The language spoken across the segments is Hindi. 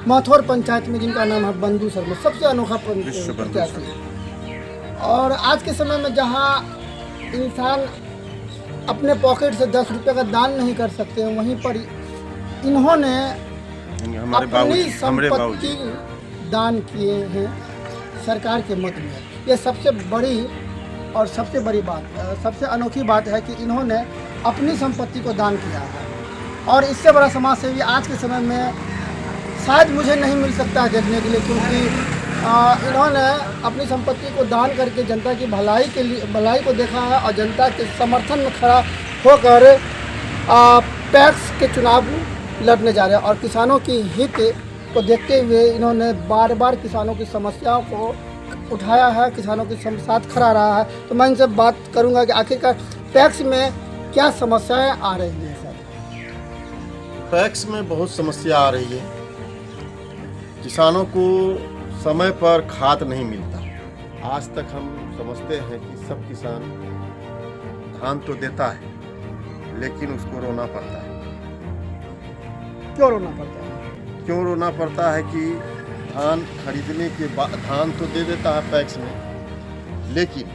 माथौर पंचायत में, जिनका नाम है बंधु शर्मा, सबसे अनोखा प्रत्याशी। और आज के समय में जहां इंसान अपने पॉकेट से 10 रुपये का दान नहीं कर सकते हैं, वहीं पर इन्होंने अपनी संपत्ति दान किए हैं सरकार के मत में। ये सबसे बड़ी और सबसे बड़ी बात, सबसे अनोखी बात है कि इन्होंने अपनी संपत्ति को दान किया है। और इससे बड़ा समाज सेवी आज के समय में शायद मुझे नहीं मिल सकता है देखने के लिए, क्योंकि इन्होंने अपनी संपत्ति को दान करके जनता की भलाई को देखा है और जनता के समर्थन में खड़ा होकर पैक्स के चुनाव लड़ने जा रहे हैं। और किसानों की हित को देखते हुए इन्होंने बार बार किसानों की समस्याओं को उठाया है, किसानों के साथ खड़ा रहा है। तो मैं इनसे बात करूंगा कि आखिरकार पैक्स में क्या समस्याएं आ रही हैं। सर, पैक्स में बहुत समस्या आ रही है। किसानों को समय पर खाद नहीं मिलता। आज तक हम समझते हैं कि सब किसान धान तो देता है, लेकिन उसको रोना पड़ता है। क्यों रोना पड़ता है? क्यों रोना पड़ता है कि धान खरीदने के बाद धान तो दे देता है पैक्स में, लेकिन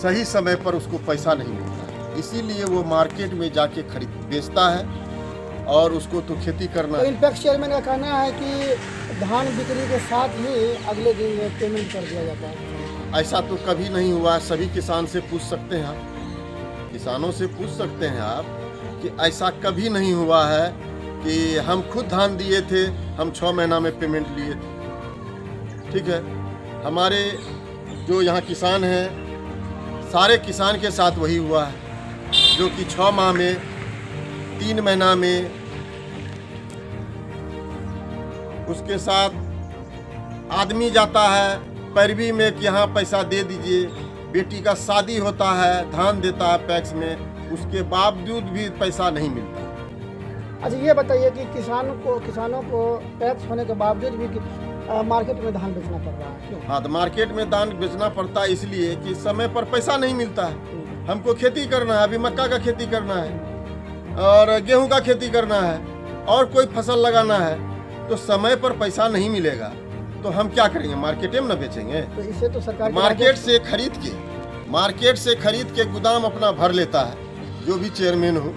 सही समय पर उसको पैसा नहीं मिलता। इसीलिए वो मार्केट में जाके बेचता है और उसको तो खेती करना तो है। इन पैक्स चेयरमैन का कहना है कि धान बिक्री के साथ ही अगले दिन पेमेंट कर दिया जाता है। ऐसा तो कभी नहीं हुआ। सभी किसान से पूछ सकते हैं आप, किसानों से पूछ सकते हैं आप कि ऐसा कभी नहीं हुआ है कि हम खुद धान दिए थे, हम 6 महीना में पेमेंट लिए थे। ठीक है, हमारे जो यहाँ किसान हैं, सारे किसान के साथ वही हुआ है, जो कि 6 माह में, 3 महीना में उसके साथ आदमी जाता है पैरवी में कि यहाँ पैसा दे दीजिए। बेटी का शादी होता है, धान देता है पैक्स में, उसके बावजूद भी पैसा नहीं मिलता। अच्छा, ये बताइए कि किसानों को पैक्स होने के बावजूद भी मार्केट में धान बेचना पड़ रहा है, क्यों? हाँ, तो मार्केट में धान बेचना पड़ता है इसलिए कि समय पर पैसा नहीं मिलता है। हमको खेती करना है, अभी मक्का का खेती करना है और गेहूं का खेती करना है और कोई फसल लगाना है, तो समय पर पैसा नहीं मिलेगा तो हम क्या करेंगे? मार्केट में न बेचेंगे? तो इसे तो सरकार मार्केट से खरीद के गोदाम अपना भर लेता है जो भी चेयरमैन हो।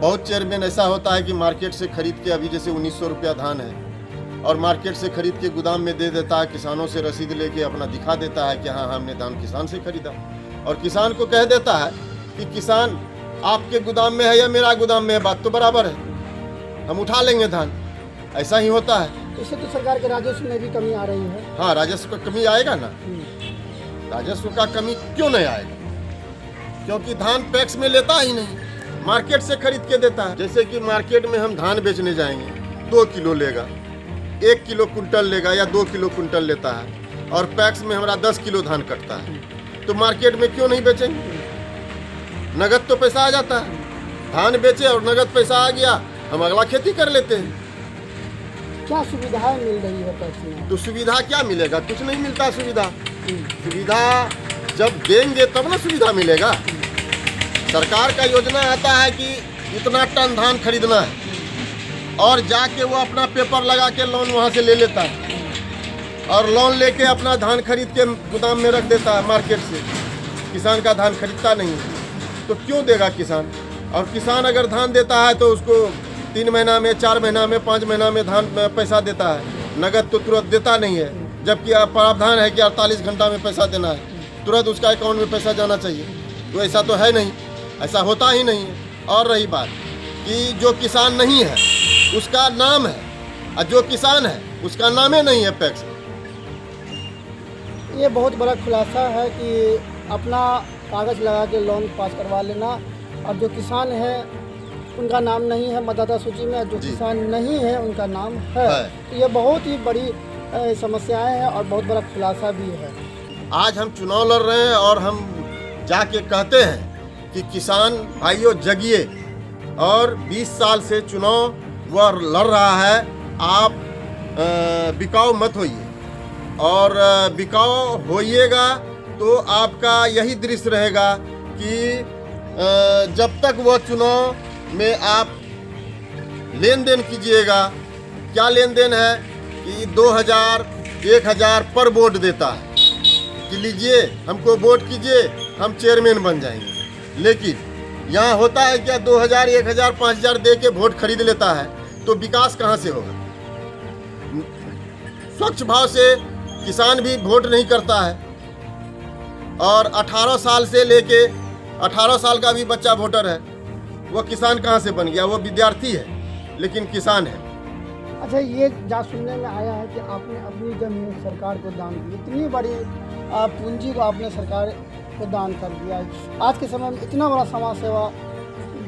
बहुत चेयरमैन ऐसा होता है कि मार्केट से खरीद के, अभी जैसे 1900 रुपया धान है और मार्केट से खरीद के गोदाम में दे देता है, किसानों से रसीद लेके अपना दिखा देता है कि हाँ, हमने धान किसान से खरीदा, और किसान को कह देता है कि किसान आपके गोदाम में है या मेरा गोदाम में है, बात तो बराबर है, हम उठा लेंगे धान। ऐसा ही होता है। इससे तो सरकार के राजस्व में भी कमी आ रही है। हाँ, राजस्व का कमी आएगा ना। राजस्व का कमी क्यों नहीं आएगा? क्योंकि धान पैक्स में लेता ही नहीं, मार्केट से खरीद के देता है। जैसे कि मार्केट में हम धान बेचने जाएंगे, 2 किलो लेगा, 1 किलो कुंटल लेगा या 2 किलो कुंटल लेता है, और पैक्स में हमारा 10 किलो धान कटता है, तो मार्केट में क्यों नहीं बेचेंगे? नगद तो पैसा आ जाता है, धान बेचे और नगद पैसा आ गया, हम अगला खेती कर लेते हैं। क्या सुविधाएं मिल रही है पैक्स में? तो सुविधा क्या मिलेगा? कुछ नहीं मिलता सुविधा। सुविधा जब देंगे तब ना सुविधा मिलेगा। सरकार का योजना आता है कि इतना टन धान खरीदना है, और जाके वो अपना पेपर लगा के लोन वहाँ से ले लेता है, और लोन लेके अपना धान खरीद के गोदाम में रख देता है मार्केट से। किसान का धान खरीदता नहीं है, तो क्यों देगा किसान? और किसान अगर धान देता है तो उसको 3 महीना में, 4 महीना में, 5 महीना में धान में पैसा देता है, नगद तो तुरंत देता नहीं है। जबकि प्रावधान है कि 48 घंटा में पैसा देना है, तुरंत उसका अकाउंट में पैसा जाना चाहिए। तो ऐसा तो है नहीं, ऐसा होता ही नहीं है। और रही बात कि जो किसान नहीं है उसका नाम है, और जो किसान है उसका नाम ही नहीं है पैक्स में। ये बहुत बड़ा खुलासा है कि अपना कागज़ लगा के लोन पास करवा लेना, और जो किसान है उनका नाम नहीं है मतदाता सूची में, जो किसान नहीं है उनका नाम है। तो ये बहुत ही बड़ी समस्याएं हैं और बहुत बड़ा खुलासा भी है। आज हम चुनाव लड़ रहे हैं और हम जाके कहते हैं कि किसान भाइयों जगिए, और 20 साल से चुनाव वह लड़ रहा है, आप बिकाऊ मत होइए, और बिकाऊ होइएगा तो आपका यही दृश्य रहेगा कि जब तक वह चुनाव में आप लेन देन कीजिएगा क्या लेन देन है कि 2000 1000 पर वोट देता है कि लीजिए हमको वोट कीजिए, हम चेयरमैन बन जाएंगे। लेकिन यहाँ होता है क्या, 2000 1000 5000 दे के वोट खरीद लेता है, तो विकास कहाँ से होगा? स्वच्छ भाव से किसान भी वोट नहीं करता है, और 18 साल से लेके 18 साल का भी बच्चा वोटर है, वो किसान कहाँ से बन गया? वो विद्यार्थी है लेकिन किसान है। अच्छा, ये जा सुनने में आया है कि आपने अपनी जमीन सरकार को दान दी, इतनी बड़ी पूंजी को आपने सरकार को दान कर दिया। आज के समय में इतना बड़ा समाज सेवा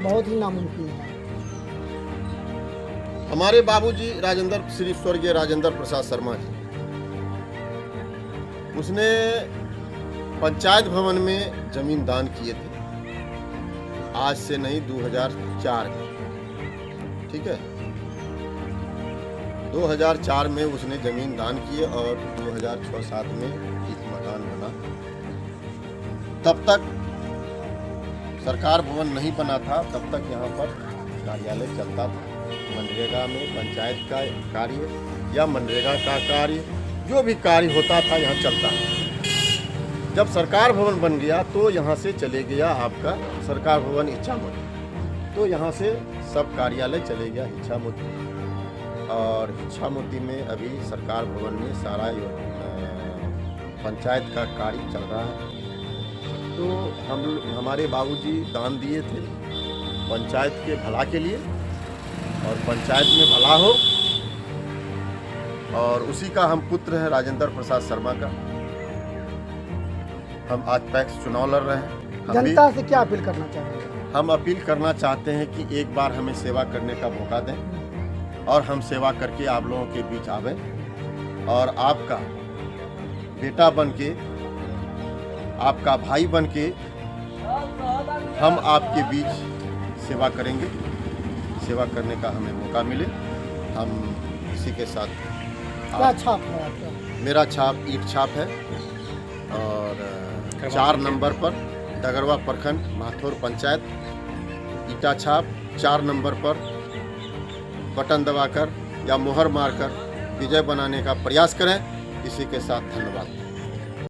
बहुत ही नामुमकिन है। हमारे बाबूजी राजेंद्र, श्री स्वर्गीय राजेंद्र प्रसाद शर्मा जी, उसने पंचायत भवन में जमीन दान किए थे, आज से नहीं 2004 में, ठीक है। 2004 में उसने जमीन दान किए और 2006-07 में एक मकान बना। तब तक सरकार भवन नहीं बना था, तब तक यहाँ पर कार्यालय चलता था। मनरेगा में पंचायत का कार्य या मनरेगा का कार्य, जो भी कार्य होता था यहाँ चलता था। जब सरकार भवन बन गया तो यहाँ से चले गया आपका सरकार भवन इच्छामोती, तो यहाँ से सब कार्यालय चले गया इच्छामोती। और इच्छामोती में अभी सरकार भवन में सारा पंचायत का कार्य चल रहा है। तो हमारे बाबूजी दान दिए थे पंचायत के भला के लिए, और पंचायत में भला हो, और उसी का हम पुत्र हैं राजेंद्र प्रसाद शर्मा का। हम आज पैक्स चुनाव लड़ रहे हैं। जनता से क्या अपील करना चाहेंगे? हम अपील करना चाहते हैं कि एक बार हमें सेवा करने का मौका दें, और हम सेवा करके आप लोगों के बीच आवें, और आपका बेटा बन के, आपका भाई बन के हम आपके बीच सेवा करेंगे। सेवा करने का हमें मौका मिले, हम इसी के साथ। क्या छाप है आपका? मेरा छाप ईट छाप है, और 4 नंबर पर डगरवा प्रखंड माथुर पंचायत, ईटा छाप 4 नंबर पर बटन दबाकर या मोहर मारकर विजय बनाने का प्रयास करें। इसी के साथ धन्यवाद।